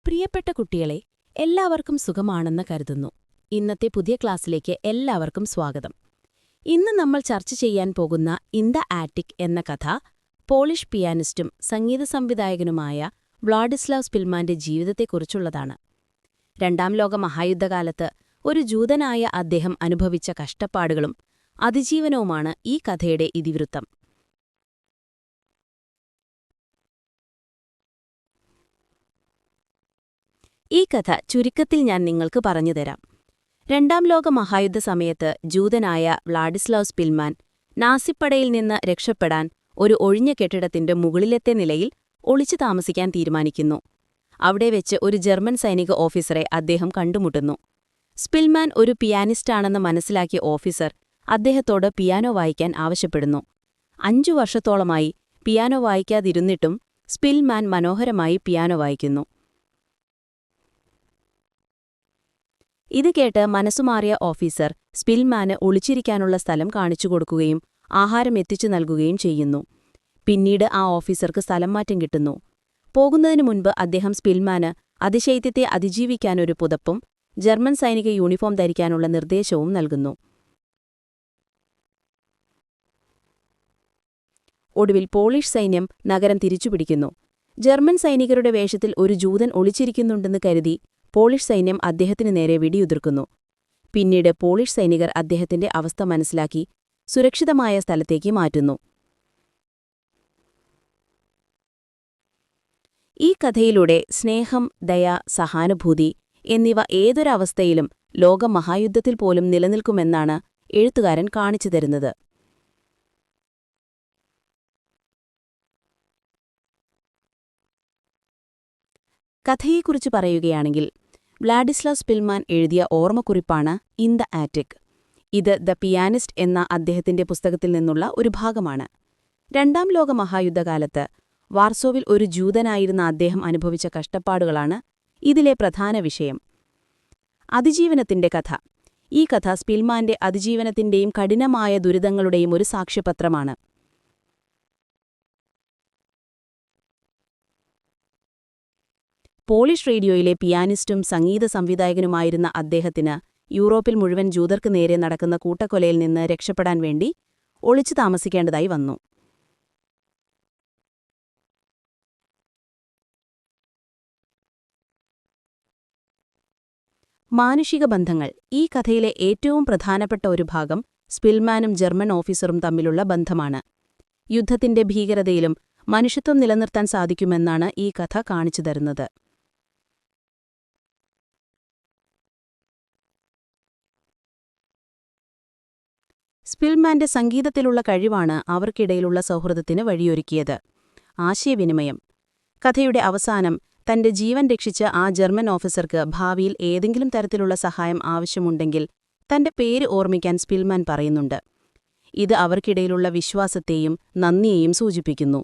പ്രിയപ്പെട്ട കുട്ടികളെ, എല്ലാവർക്കും സുഖമാണെന്ന് കരുതുന്നു. ഇന്നത്തെ പുതിയ ക്ലാസ്സിലേക്ക് എല്ലാവർക്കും സ്വാഗതം. ഇന്ന് നമ്മൾ ചർച്ച ചെയ്യാൻ പോകുന്ന ഇൻ ദ ആറ്റിക് എന്ന കഥ പോളിഷ് പിയാനിസ്റ്റും സംഗീത സംവിധായകനുമായ വ്ളാഡിസ്ലാവ് സ്പിൽമാന്റെ ജീവിതത്തെക്കുറിച്ചുള്ളതാണ്. രണ്ടാം ലോക മഹായുദ്ധകാലത്ത് ഒരു ജൂതനായ അദ്ദേഹം അനുഭവിച്ച കഷ്ടപ്പാടുകളും അതിജീവനവുമാണ് ഈ കഥയുടെ ഇതിവൃത്തം. ഈ കഥ ചുരുക്കത്തിൽ ഞാൻ നിങ്ങൾക്ക് പറഞ്ഞുതരാം. രണ്ടാം ലോക മഹായുദ്ധ സമയത്ത് ജൂതനായ വ്ളാഡിസ്ലാവ് സ്പിൽമാൻ നാസിപ്പടയിൽ നിന്ന് രക്ഷപ്പെടാൻ ഒരു ഒഴിഞ്ഞ കെട്ടിടത്തിന്റെ മുകളിലത്തെ നിലയിൽ ഒളിച്ചു താമസിക്കാൻ തീരുമാനിക്കുന്നു. അവിടെ വെച്ച് ഒരു ജർമ്മൻ സൈനിക ഓഫീസറെ അദ്ദേഹം കണ്ടുമുട്ടുന്നു. സ്പിൽമാൻ ഒരു പിയാനിസ്റ്റാണെന്ന് മനസ്സിലാക്കിയ ഓഫീസർ അദ്ദേഹത്തോട് പിയാനോ വായിക്കാൻ ആവശ്യപ്പെടുന്നു. 5 വർഷത്തോളമായി പിയാനോ വായിക്കാതിരുന്നിട്ടും സ്പിൽമാൻ മനോഹരമായി പിയാനോ വായിക്കുന്നു. ഇത് കേട്ട് മനസ്സുമാറിയ ഓഫീസർ സ്പിൽമാന് ഒളിച്ചിരിക്കാനുള്ള സ്ഥലം കാണിച്ചുകൊടുക്കുകയും ആഹാരം എത്തിച്ചു നൽകുകയും ചെയ്യുന്നു. പിന്നീട് ആ ഓഫീസർക്ക് സ്ഥലം മാറ്റം കിട്ടുന്നു. പോകുന്നതിനു മുൻപ് അദ്ദേഹം സ്പിൽമാന് അതിശൈത്യത്തെ അതിജീവിക്കാനൊരു പുതപ്പും ജർമ്മൻ സൈനിക യൂണിഫോം ധരിക്കാനുള്ള നിർദ്ദേശവും നൽകുന്നു. ഒടുവിൽ പോളിഷ് സൈന്യം നഗരം തിരിച്ചുപിടിക്കുന്നു. ജർമ്മൻ സൈനികരുടെ വേഷത്തിൽ ഒരു ജൂതൻ ഒളിച്ചിരിക്കുന്നുണ്ടെന്ന് കരുതി പോളിഷ് സൈന്യം അദ്ദേഹത്തിനു നേരെ വെടിയുതിർക്കുന്നു. പിന്നീട് പോളിഷ് സൈനികർ അദ്ദേഹത്തിന്റെ അവസ്ഥ മനസ്സിലാക്കി സുരക്ഷിതമായ സ്ഥലത്തേക്ക് മാറ്റുന്നു. ഈ കഥയിലൂടെ സ്നേഹം, ദയ, സഹാനുഭൂതി എന്നിവ ഏതൊരവസ്ഥയിലും ലോകമഹായുദ്ധത്തിൽ പോലും നിലനിൽക്കുമെന്നാണ് എഴുത്തുകാരൻ കാണിച്ചു തരുന്നത്. കഥയെക്കുറിച്ച് പറയുകയാണെങ്കിൽ, വ്ളാഡിസ്ലാവ് സ്പിൽമാൻ എഴുതിയ ഓർമ്മക്കുറിപ്പാണ് ഇൻ ദ ആറ്റിക്. ഇത് ദ പിയാനിസ്റ്റ് എന്ന അദ്ദേഹത്തിന്റെ പുസ്തകത്തിൽ നിന്നുള്ള ഒരു ഭാഗമാണ്. രണ്ടാം ലോക മഹായുദ്ധകാലത്ത് വാർസോവിൽ ഒരു ജൂതനായിരുന്ന അദ്ദേഹം അനുഭവിച്ച കഷ്ടപ്പാടുകളാണ് ഇതിലെ പ്രധാന വിഷയം. അതിജീവനത്തിന്റെ കഥ. ഈ കഥ സ്പിൽമാന്റെ അതിജീവനത്തിന്റെയും കഠിനമായ ദുരിതങ്ങളുടെയും ഒരു സാക്ഷ്യപത്രമാണ്. പോളിഷ് റേഡിയോയിലെ പിയാനിസ്റ്റും സംഗീത സംവിധായകനുമായിരുന്ന അദ്ദേഹത്തിന് യൂറോപ്പിൽ മുഴുവൻ ജൂതർക്ക് നേരെ നടക്കുന്ന കൂട്ടക്കൊലയിൽ നിന്ന് രക്ഷപ്പെടാൻ വേണ്ടി ഒളിച്ചു താമസിക്കേണ്ടതായി വന്നു. മാനുഷിക ബന്ധങ്ങൾ. ഈ കഥയിലെ ഏറ്റവും പ്രധാനപ്പെട്ട ഒരു ഭാഗം സ്പിൽമാനും ജർമ്മൻ ഓഫീസറും തമ്മിലുള്ള ബന്ധമാണ്. യുദ്ധത്തിന്റെ ഭീകരതയിലും മനുഷ്യത്വം നിലനിർത്താൻ സാധിക്കുമെന്നാണ് ഈ കഥ കാണിച്ചു തരുന്നത്. സ്പിൽമാന്റെ സംഗീതത്തിലുള്ള കഴിവാണ് അവർക്കിടയിലുള്ള സൗഹൃദത്തിന് വഴിയൊരുക്കിയത്. ആശയവിനിമയം. കഥയുടെ അവസാനം തന്റെ ജീവൻ രക്ഷിച്ച ആ ജർമ്മൻ ഓഫീസർക്ക് ഭാവിയിൽ ഏതെങ്കിലും തരത്തിലുള്ള സഹായം ആവശ്യമുണ്ടെങ്കിൽ തന്റെ പേര് ഓർമ്മിക്കാൻ സ്പിൽമാൻ പറയുന്നുണ്ട്. ഇത് അവർക്കിടയിലുള്ള വിശ്വാസത്തെയും നന്ദിയെയും സൂചിപ്പിക്കുന്നു.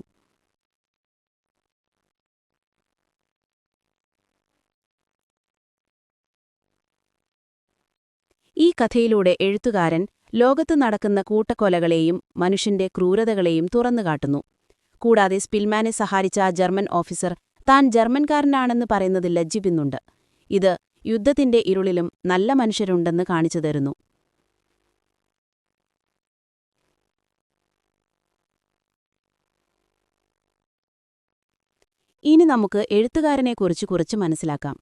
ഈ കഥയിലൂടെ എഴുത്തുകാരൻ ലോകത്ത് നടക്കുന്ന കൂട്ടക്കൊലകളെയും മനുഷ്യന്റെ ക്രൂരതകളെയും തുറന്നുകാട്ടുന്നു. കൂടാതെ സ്പിൽമാനെ സഹായിച്ച ആ ജർമ്മൻ ഓഫീസർ താൻ ജർമ്മൻകാരനാണെന്ന് പറയുന്നതിൽ ലജ്ജിക്കുന്നുണ്ട്. ഇത് യുദ്ധത്തിന്റെ ഇരുളിലും നല്ല മനുഷ്യരുണ്ടെന്ന് കാണിച്ചു തരുന്നു. ഇനി നമുക്ക് എഴുത്തുകാരനെക്കുറിച്ച് കുറച്ച് മനസ്സിലാക്കാം.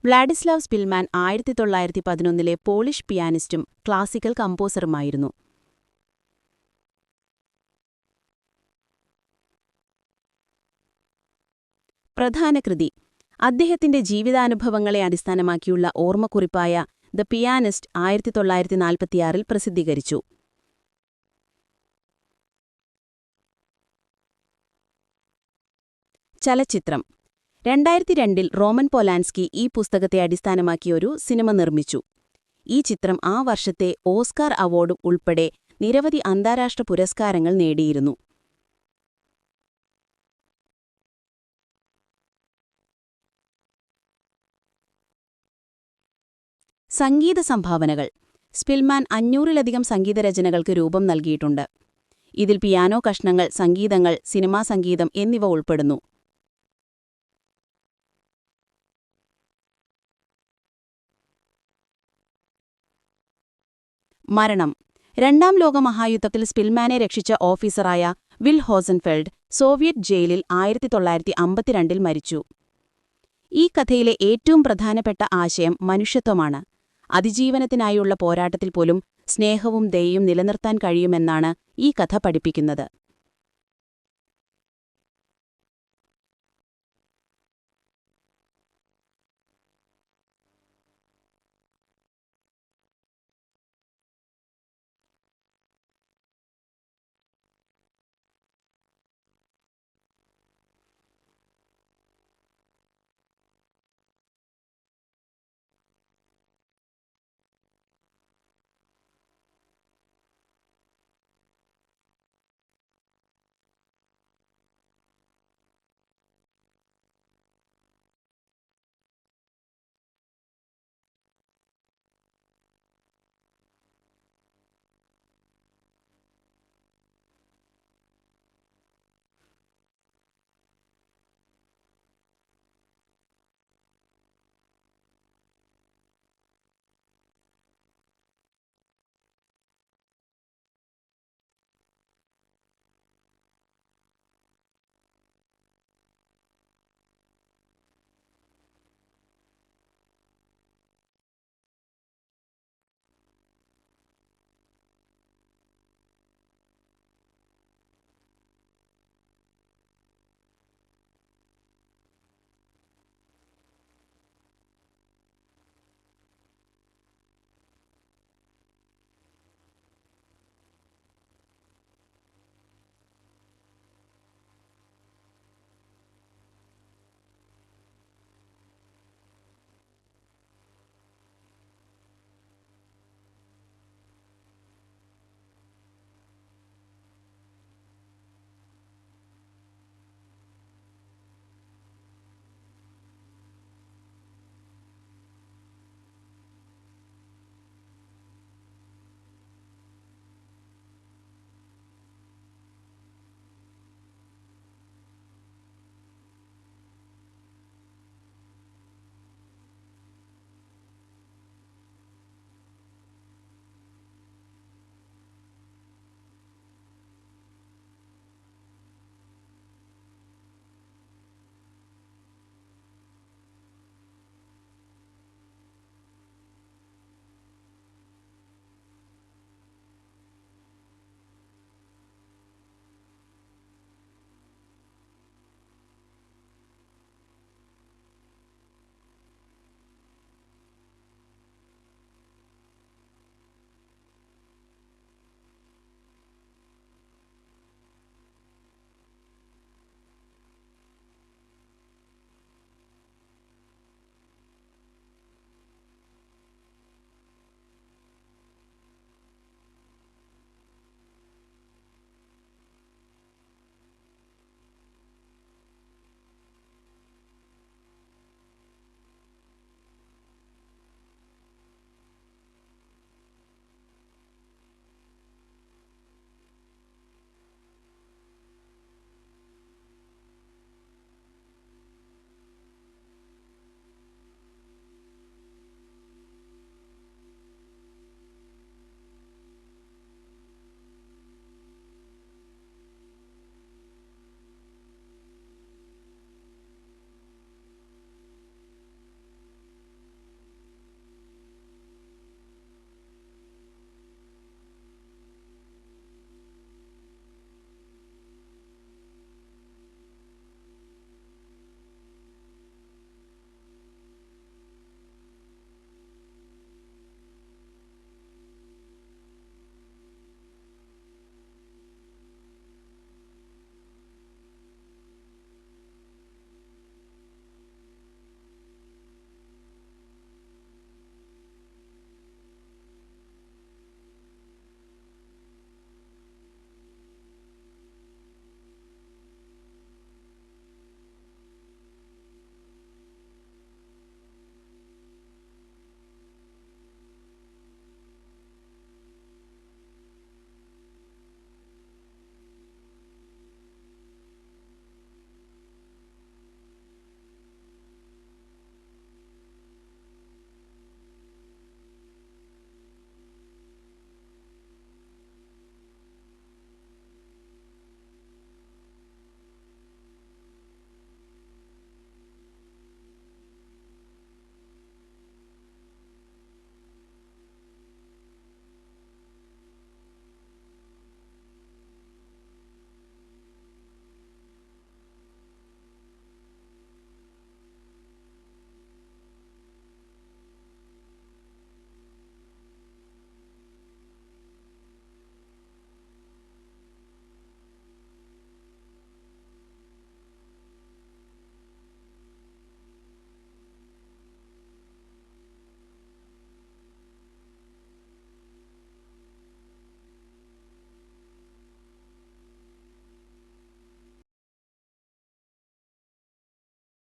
Wladyslaw Spillman 1911 polish പിയാനിസ്റ്റും classical കമ്പോസറുമായിരുന്നു. പ്രധാന കൃതി. അദ്ദേഹത്തിന്റെ ജീവിതാനുഭവങ്ങളെ അടിസ്ഥാനമാക്കിയുള്ള ഓർമ്മക്കുറിപ്പായ ദ പിയാനിസ്റ്റ് 1946 പ്രസിദ്ധീകരിച്ചു. ചലച്ചിത്രം. 2002 റോമൻ പോലാൻസ്കി ഈ പുസ്തകത്തെ അടിസ്ഥാനമാക്കിയൊരു സിനിമ നിർമ്മിച്ചു. ഈ ചിത്രം ആ വർഷത്തെ ഓസ്കാർ അവാർഡ് ഉൾപ്പെടെ നിരവധി അന്താരാഷ്ട്ര പുരസ്കാരങ്ങൾ നേടിയിരുന്നു. സംഗീത സംഭാവനകൾ. സ്പിൽമാൻ 500-ലധികം സംഗീതരചനകൾക്ക് രൂപം നൽകിയിട്ടുണ്ട്. ഇതിൽ പിയാനോ കഷ്ണങ്ങൾ, സംഗീതങ്ങൾ, സിനിമാ സംഗീതം എന്നിവ ഉൾപ്പെടുന്നു. മരണം. രണ്ടാം ലോകമഹായുദ്ധത്തിൽ സ്പിൽമാനെ രക്ഷിച്ച ഓഫീസറായ വിൽ ഹോസൻഫെൽഡ് സോവിയറ്റ് ജയിലിൽ 1952 മരിച്ചു. ഈ കഥയിലെ ഏറ്റവും പ്രധാനപ്പെട്ട ആശയം മനുഷ്യത്വമാണ്. അതിജീവനത്തിനായുള്ള പോരാട്ടത്തിൽ പോലും സ്നേഹവും ദയയും നിലനിർത്താൻ കഴിയുമെന്നാണ് ഈ കഥ പഠിപ്പിക്കുന്നത്.